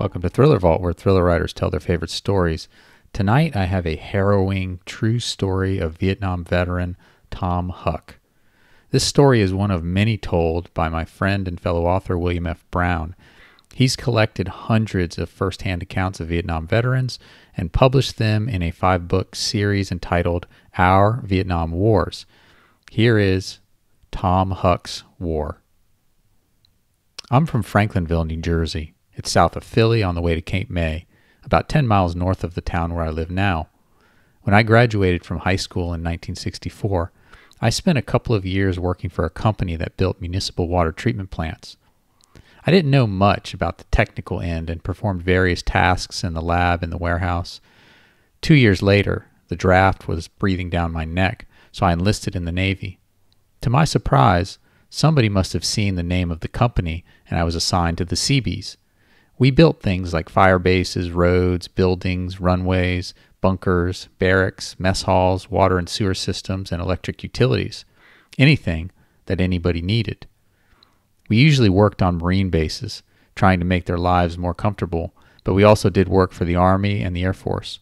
Welcome to Thriller Vault, where thriller writers tell their favorite stories. Tonight I have a harrowing, true story of Vietnam veteran Tom Huck. This story is one of many told by my friend and fellow author William F. Brown. He's collected hundreds of first-hand accounts of Vietnam veterans and published them in a 5-book series entitled Our Vietnam Wars. Here is Tom Huck's War. I'm from Franklinville, New Jersey. It's south of Philly on the way to Cape May, about 10 miles north of the town where I live now. When I graduated from high school in 1964, I spent a couple of years working for a company that built municipal water treatment plants. I didn't know much about the technical end and performed various tasks in the lab and the warehouse. 2 years later, the draft was breathing down my neck, so I enlisted in the Navy. To my surprise, somebody must have seen the name of the company, and I was assigned to the Seabees. We built things like fire bases, roads, buildings, runways, bunkers, barracks, mess halls, water and sewer systems, and electric utilities. Anything that anybody needed. We usually worked on Marine bases, trying to make their lives more comfortable, but we also did work for the Army and the Air Force.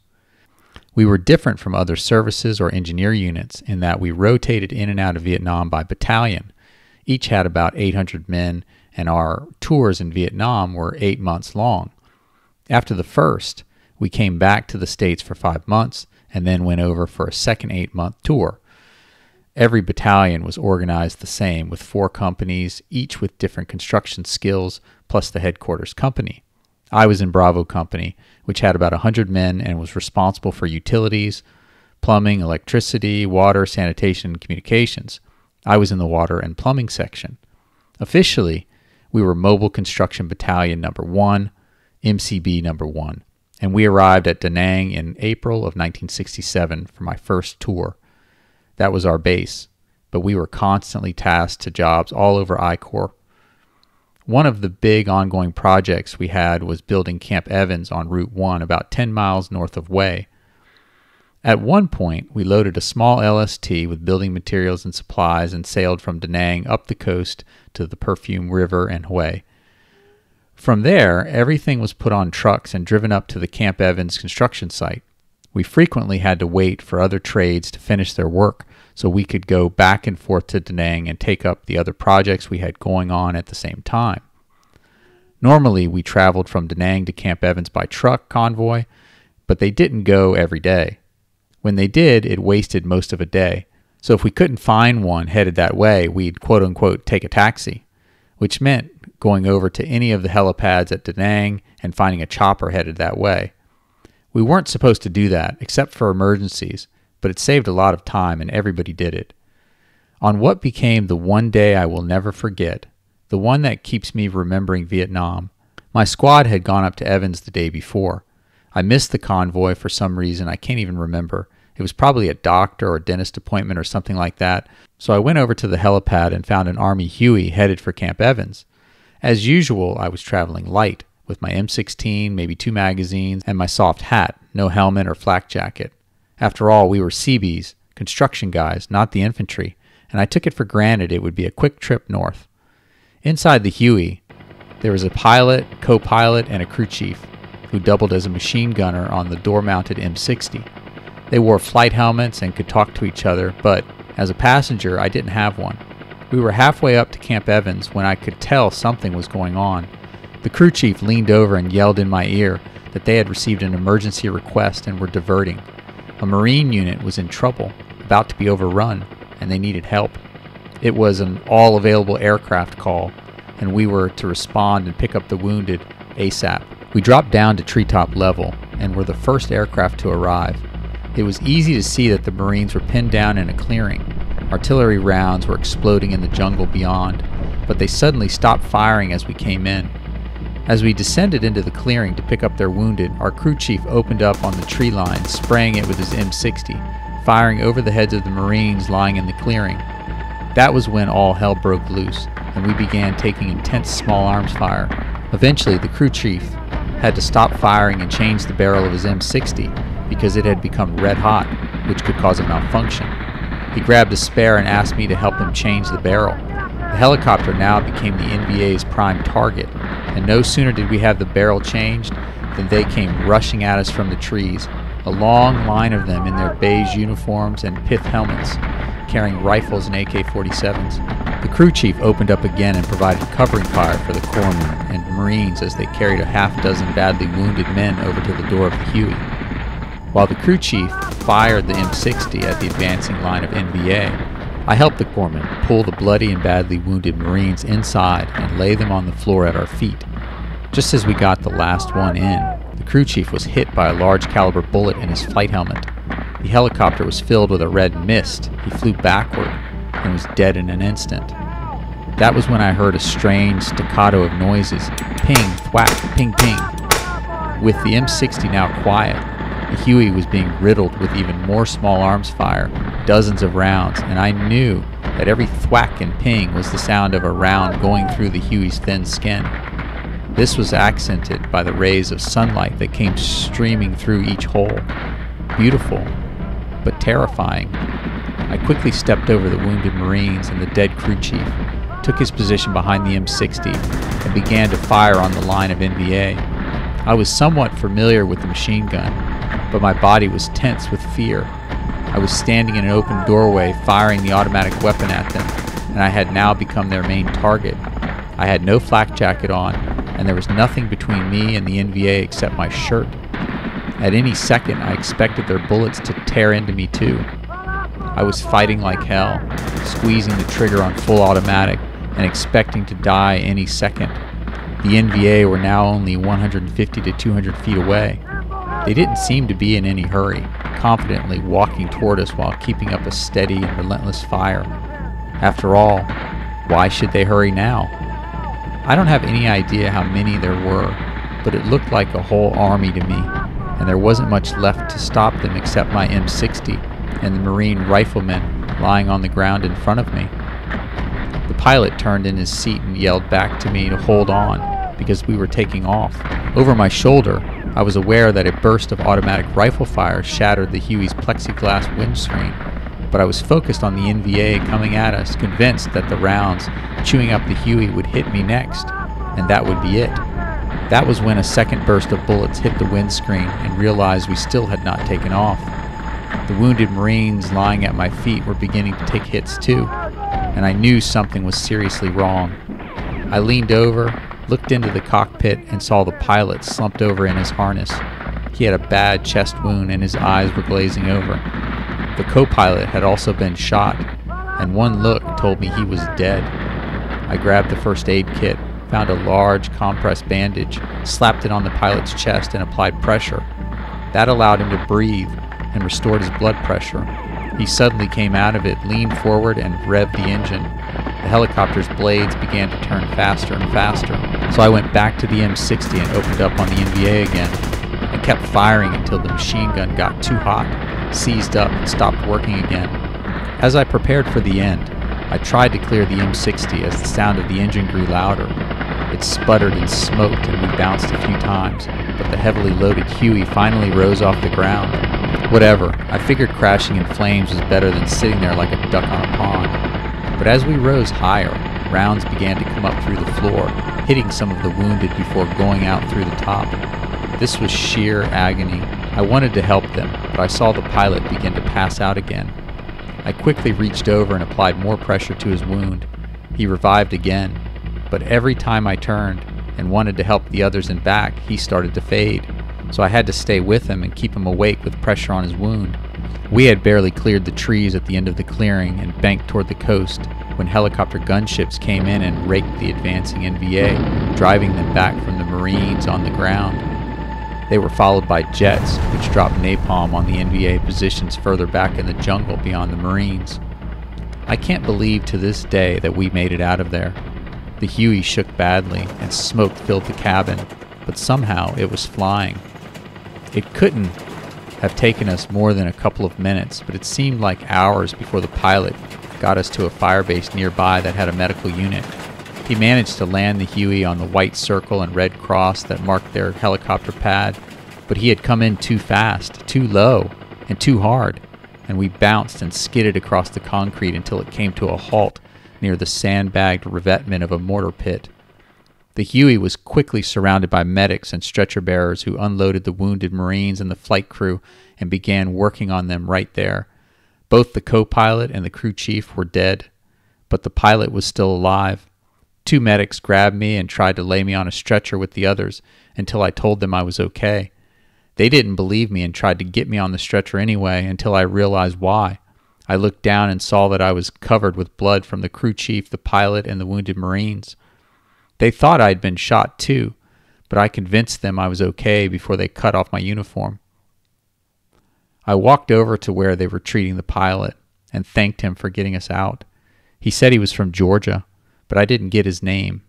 We were different from other services or engineer units in that we rotated in and out of Vietnam by battalion. Each had about 800 men, and our tours in Vietnam were 8 months long. After the first, we came back to the States for 5 months and then went over for a second 8-month tour. Every battalion was organized the same, with 4 companies, each with different construction skills, plus the headquarters company. I was in Bravo Company, which had about 100 men and was responsible for utilities, plumbing, electricity, water, sanitation, and communications. I was in the water and plumbing section. Officially, we were Mobile Construction Battalion Number 1, MCB Number 1, and we arrived at Da Nang in April of 1967 for my first tour. That was our base, but we were constantly tasked to jobs all over I Corps. One of the big ongoing projects we had was building Camp Evans on Route 1, about 10 miles north of Hue. At one point, we loaded a small LST with building materials and supplies and sailed from Da Nang up the coast to the Perfume River and Hue. From there, everything was put on trucks and driven up to the Camp Evans construction site. We frequently had to wait for other trades to finish their work so we could go back and forth to Da Nang and take up the other projects we had going on at the same time. Normally, we traveled from Da Nang to Camp Evans by truck convoy, but they didn't go every day. When they did, it wasted most of a day. So if we couldn't find one headed that way, we'd quote-unquote take a taxi, which meant going over to any of the helipads at Da Nang and finding a chopper headed that way. We weren't supposed to do that, except for emergencies, but it saved a lot of time and everybody did it. On what became the one day I will never forget, the one that keeps me remembering Vietnam, my squad had gone up to Evans the day before. I missed the convoy for some reason I can't even remember. It was probably a doctor or dentist appointment or something like that, so I went over to the helipad and found an Army Huey headed for Camp Evans. As usual, I was traveling light, with my M16, maybe 2 magazines, and my soft hat, no helmet or flak jacket. After all, we were Seabees, construction guys, not the infantry, and I took it for granted it would be a quick trip north. Inside the Huey, there was a pilot, co-pilot, and a crew chief, who doubled as a machine gunner on the door-mounted M60. They wore flight helmets and could talk to each other, but as a passenger, I didn't have one. We were halfway up to Camp Evans when I could tell something was going on. The crew chief leaned over and yelled in my ear that they had received an emergency request and were diverting. A Marine unit was in trouble, about to be overrun, and they needed help. It was an all-available aircraft call, and we were to respond and pick up the wounded ASAP. We dropped down to treetop level and were the first aircraft to arrive. It was easy to see that the Marines were pinned down in a clearing. Artillery rounds were exploding in the jungle beyond, but they suddenly stopped firing as we came in. As we descended into the clearing to pick up their wounded, our crew chief opened up on the tree line, spraying it with his M60, firing over the heads of the Marines lying in the clearing. That was when all hell broke loose, and we began taking intense small arms fire. Eventually, the crew chief had to stop firing and change the barrel of his M60 because it had become red hot, which could cause a malfunction. He grabbed a spare and asked me to help him change the barrel. The helicopter now became the NVA's prime target, and no sooner did we have the barrel changed than they came rushing at us from the trees, a long line of them in their beige uniforms and pith helmets, carrying rifles and AK-47s. The crew chief opened up again and provided covering fire for the corpsmen and Marines as they carried a half-dozen badly wounded men over to the door of the Huey. While the crew chief fired the M60 at the advancing line of NVA, I helped the corpsmen pull the bloody and badly wounded Marines inside and lay them on the floor at our feet. Just as we got the last one in, the crew chief was hit by a large caliber bullet in his flight helmet. The helicopter was filled with a red mist. He flew backward and was dead in an instant. That was when I heard a strange staccato of noises, ping, thwack, ping, ping. With the M60 now quiet, the Huey was being riddled with even more small arms fire, dozens of rounds, and I knew that every thwack and ping was the sound of a round going through the Huey's thin skin. This was accented by the rays of sunlight that came streaming through each hole. Beautiful, but terrifying. I quickly stepped over the wounded Marines and the dead crew chief, took his position behind the M60, and began to fire on the line of NVA. I was somewhat familiar with the machine gun, but my body was tense with fear. I was standing in an open doorway firing the automatic weapon at them, and I had now become their main target. I had no flak jacket on, and there was nothing between me and the NVA except my shirt. At any second, I expected their bullets to tear into me too. I was fighting like hell, squeezing the trigger on full automatic and expecting to die any second. The NVA were now only 150 to 200 feet away. They didn't seem to be in any hurry, confidently walking toward us while keeping up a steady and relentless fire. After all, why should they hurry now? I don't have any idea how many there were, but it looked like a whole army to me, and there wasn't much left to stop them except my M60 and the Marine riflemen lying on the ground in front of me. The pilot turned in his seat and yelled back to me to hold on because we were taking off. Over my shoulder, I was aware that a burst of automatic rifle fire shattered the Huey's plexiglass windscreen, but I was focused on the NVA coming at us, convinced that the rounds chewing up the Huey would hit me next, and that would be it. That was when a second burst of bullets hit the windscreen and realized we still had not taken off. The wounded Marines lying at my feet were beginning to take hits too, and I knew something was seriously wrong. I leaned over, looked into the cockpit, and saw the pilot slumped over in his harness. He had a bad chest wound and his eyes were glazing over. The co-pilot had also been shot, and one look told me he was dead. I grabbed the first aid kit, found a large compressed bandage, slapped it on the pilot's chest, and applied pressure. That allowed him to breathe and restored his blood pressure. He suddenly came out of it, leaned forward, and revved the engine. The helicopter's blades began to turn faster and faster, so I went back to the M60 and opened up on the NVA again. I kept firing until the machine gun got too hot, seized up, and stopped working again. As I prepared for the end, I tried to clear the M60 as the sound of the engine grew louder. It sputtered and smoked and we bounced a few times, but the heavily loaded Huey finally rose off the ground. Whatever, I figured crashing in flames was better than sitting there like a duck on a pond. But as we rose higher, rounds began to come up through the floor, hitting some of the wounded before going out through the top. This was sheer agony. I wanted to help them, but I saw the pilot begin to pass out again. I quickly reached over and applied more pressure to his wound. He revived again, but every time I turned and wanted to help the others in back, he started to fade, so I had to stay with him and keep him awake with pressure on his wound. We had barely cleared the trees at the end of the clearing and banked toward the coast when helicopter gunships came in and raked the advancing NVA, driving them back from the Marines on the ground. They were followed by jets, which dropped napalm on the NVA positions further back in the jungle beyond the Marines. I can't believe to this day that we made it out of there. The Huey shook badly, and smoke filled the cabin, but somehow it was flying. It couldn't have taken us more than a couple of minutes, but it seemed like hours before the pilot got us to a fire base nearby that had a medical unit. He managed to land the Huey on the white circle and red cross that marked their helicopter pad, but he had come in too fast, too low, and too hard, and we bounced and skidded across the concrete until it came to a halt near the sandbagged revetment of a mortar pit. The Huey was quickly surrounded by medics and stretcher bearers who unloaded the wounded Marines and the flight crew and began working on them right there. Both the co-pilot and the crew chief were dead, but the pilot was still alive. 2 medics grabbed me and tried to lay me on a stretcher with the others until I told them I was okay. They didn't believe me and tried to get me on the stretcher anyway until I realized why. I looked down and saw that I was covered with blood from the crew chief, the pilot, and the wounded Marines. They thought I had been shot too, but I convinced them I was okay before they cut off my uniform. I walked over to where they were treating the pilot and thanked him for getting us out. He said he was from Georgia, but I didn't get his name.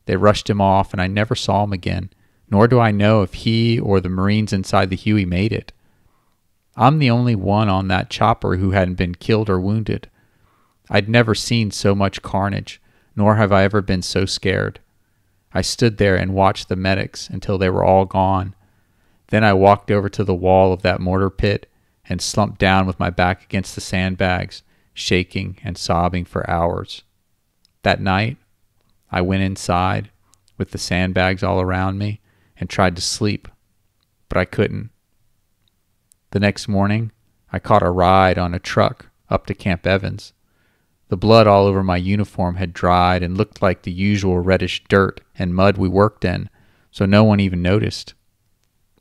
They rushed him off and I never saw him again, nor do I know if he or the Marines inside the Huey made it. I'm the only one on that chopper who hadn't been killed or wounded. I'd never seen so much carnage, nor have I ever been so scared. I stood there and watched the medics until they were all gone. Then I walked over to the wall of that mortar pit and slumped down with my back against the sandbags, shaking and sobbing for hours. That night, I went inside with the sandbags all around me and tried to sleep, but I couldn't. The next morning, I caught a ride on a truck up to Camp Evans. The blood all over my uniform had dried and looked like the usual reddish dirt and mud we worked in, so no one even noticed.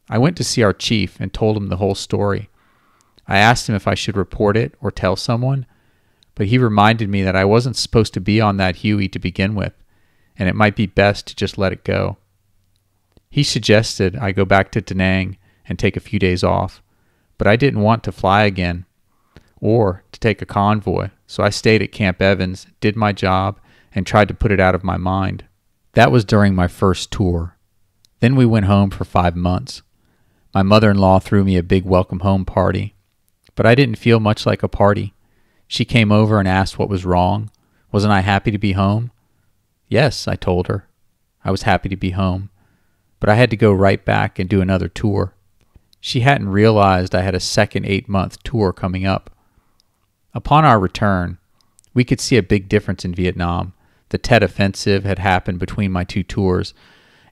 I went to see our chief and told him the whole story. I asked him if I should report it or tell someone, but he reminded me that I wasn't supposed to be on that Huey to begin with, and it might be best to just let it go. He suggested I go back to Da Nang and take a few days off, but I didn't want to fly again or to take a convoy, so I stayed at Camp Evans, did my job, and tried to put it out of my mind. That was during my first tour. Then we went home for 5 months. My mother-in-law threw me a big welcome home party, but I didn't feel much like a party. She came over and asked what was wrong. Wasn't I happy to be home? Yes, I told her. I was happy to be home, but I had to go right back and do another tour. She hadn't realized I had a second 8-month tour coming up. Upon our return, we could see a big difference in Vietnam. The Tet Offensive had happened between my 2 tours,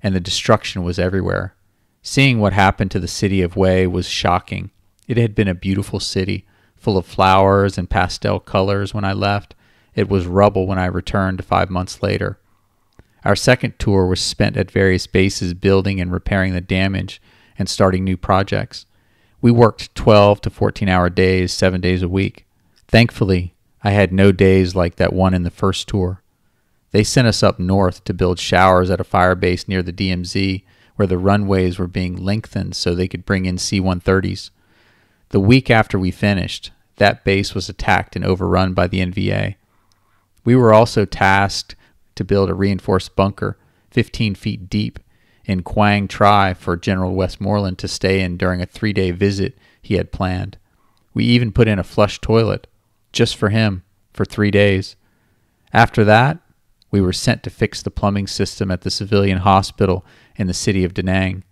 and the destruction was everywhere. Seeing what happened to the city of Hue was shocking. It had been a beautiful city, full of flowers and pastel colors when I left. It was rubble when I returned 5 months later. Our second tour was spent at various bases building and repairing the damage and starting new projects. We worked 12 to 14-hour days, 7 days a week. Thankfully, I had no days like that one in the first tour. They sent us up north to build showers at a fire base near the DMZ where the runways were being lengthened so they could bring in C-130s. The week after we finished, that base was attacked and overrun by the NVA. We were also tasked to build a reinforced bunker 15 feet deep in Quang Tri for General Westmoreland to stay in during a 3-day visit he had planned. We even put in a flush toilet, just for him, for 3 days. After that, we were sent to fix the plumbing system at the civilian hospital in the city of Da Nang.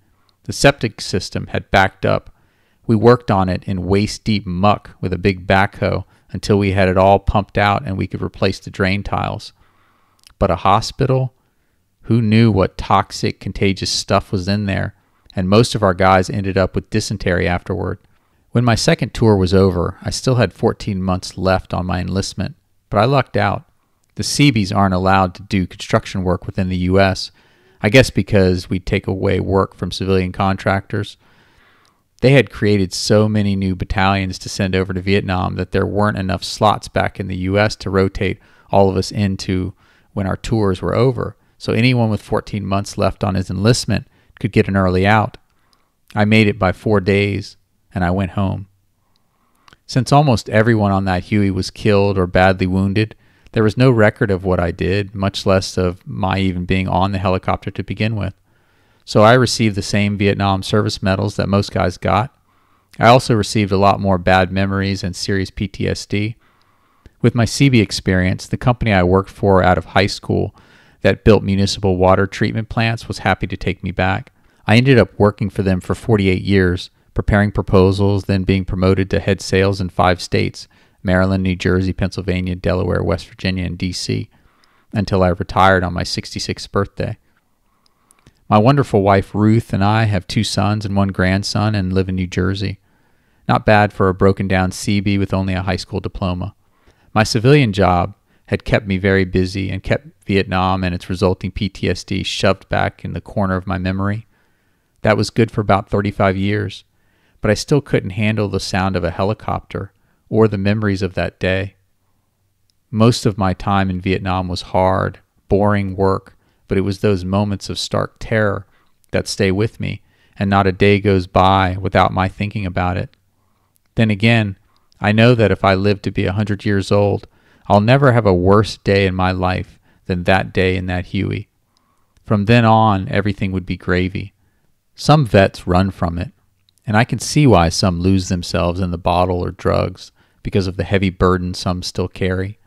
The septic system had backed up. We worked on it in waist-deep muck with a big backhoe until we had it all pumped out and we could replace the drain tiles. But a hospital? Who knew what toxic, contagious stuff was in there? And most of our guys ended up with dysentery afterward. When my second tour was over, I still had 14 months left on my enlistment, but I lucked out. The Seabees aren't allowed to do construction work within the U.S., I guess because we take away work from civilian contractors. They had created so many new battalions to send over to Vietnam that there weren't enough slots back in the U.S. to rotate all of us into when our tours were over, so anyone with 14 months left on his enlistment could get an early out. I made it by 4 days, and I went home. Since almost everyone on that Huey was killed or badly wounded, there was no record of what I did, much less of my even being on the helicopter to begin with. So I received the same Vietnam service medals that most guys got. I also received a lot more bad memories and serious PTSD. With my CB experience, the company I worked for out of high school that built municipal water treatment plants was happy to take me back. I ended up working for them for 48 years, preparing proposals, then being promoted to head sales in 5 states, Maryland, New Jersey, Pennsylvania, Delaware, West Virginia, and D.C., until I retired on my 66th birthday. My wonderful wife Ruth and I have 2 sons and 1 grandson and live in New Jersey. Not bad for a broken down CB with only a high school diploma. My civilian job had kept me very busy and kept Vietnam and its resulting PTSD shoved back in the corner of my memory. That was good for about 35 years, but I still couldn't handle the sound of a helicopter or the memories of that day. Most of my time in Vietnam was hard, boring work, but it was those moments of stark terror that stay with me, and not a day goes by without my thinking about it. Then again, I know that if I live to be 100 years old, I'll never have a worse day in my life than that day in that Huey. From then on, everything would be gravy. Some vets run from it, and I can see why some lose themselves in the bottle or drugs because of the heavy burden some still carry.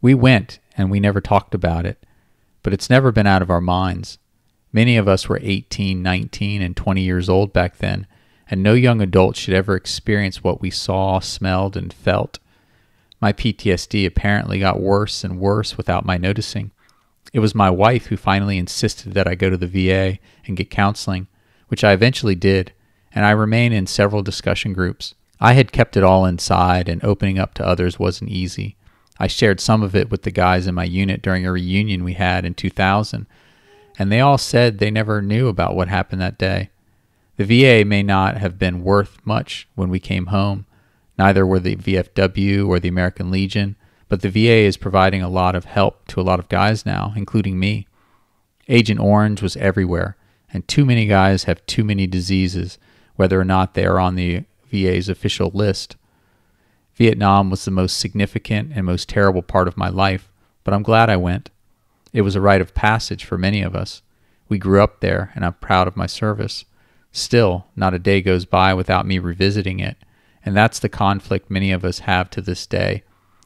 We went, and we never talked about it, but it's never been out of our minds. Many of us were 18, 19, and 20 years old back then, and no young adult should ever experience what we saw, smelled, and felt. My PTSD apparently got worse and worse without my noticing. It was my wife who finally insisted that I go to the VA and get counseling, which I eventually did, and I remain in several discussion groups. I had kept it all inside, and opening up to others wasn't easy. I shared some of it with the guys in my unit during a reunion we had in 2000, and they all said they never knew about what happened that day. The VA may not have been worth much when we came home. Neither were the VFW or the American Legion, but the VA is providing a lot of help to a lot of guys now, including me. Agent Orange was everywhere, and too many guys have too many diseases, whether or not they are on the VA's official list. Vietnam was the most significant and most terrible part of my life, but I'm glad I went. It was a rite of passage for many of us. We grew up there, and I'm proud of my service. Still, not a day goes by without me revisiting it, and that's the conflict many of us have to this day.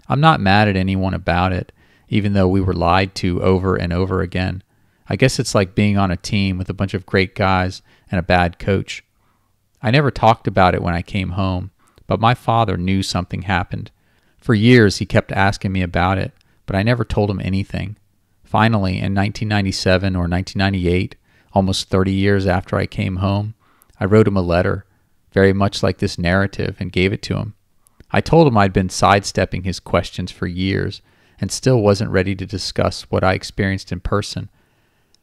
I'm not mad at anyone about it, even though we were lied to over and over again. I guess it's like being on a team with a bunch of great guys and a bad coach. I never talked about it when I came home, but my father knew something happened. For years he kept asking me about it, but I never told him anything. Finally, in 1997 or 1998, almost 30 years after I came home, I wrote him a letter, very much like this narrative, and gave it to him. I told him I'd been sidestepping his questions for years and still wasn't ready to discuss what I experienced in person.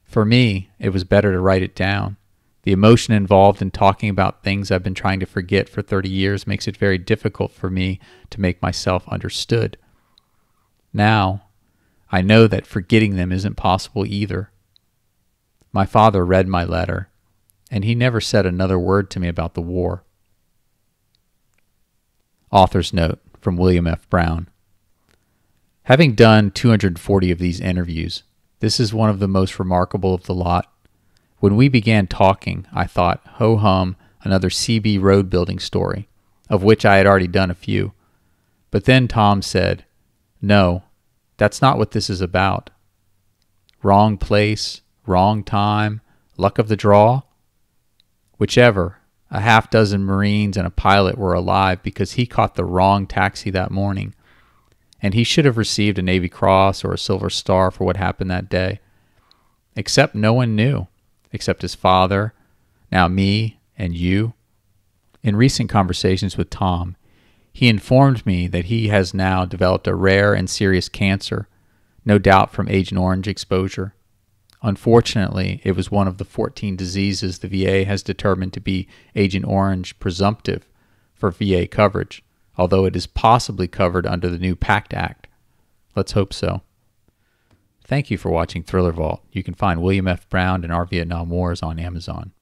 For me, it was better to write it down. The emotion involved in talking about things I've been trying to forget for 30 years makes it very difficult for me to make myself understood. Now, I know that forgetting them isn't possible either. My father read my letter, and he never said another word to me about the war. Author's note from William F. Brown. Having done 240 of these interviews, this is one of the most remarkable of the lot. When we began talking, I thought, ho-hum, another CB road building story, of which I had already done a few. But then Tom said, no, that's not what this is about. Wrong place, wrong time, luck of the draw? Whichever, a half-dozen Marines and a pilot were alive because he caught the wrong taxi that morning, and he should have received a Navy Cross or a Silver Star for what happened that day. Except no one knew. Except his father, now me, and you. In recent conversations with Tom, he informed me that he has now developed a rare and serious cancer, no doubt from Agent Orange exposure. Unfortunately, it was one of the 14 diseases the VA has determined to be Agent Orange presumptive for VA coverage, although it is possibly covered under the new PACT Act. Let's hope so. Thank you for watching Thriller Vault. You can find William F. Brown and Our Vietnam Wars on Amazon.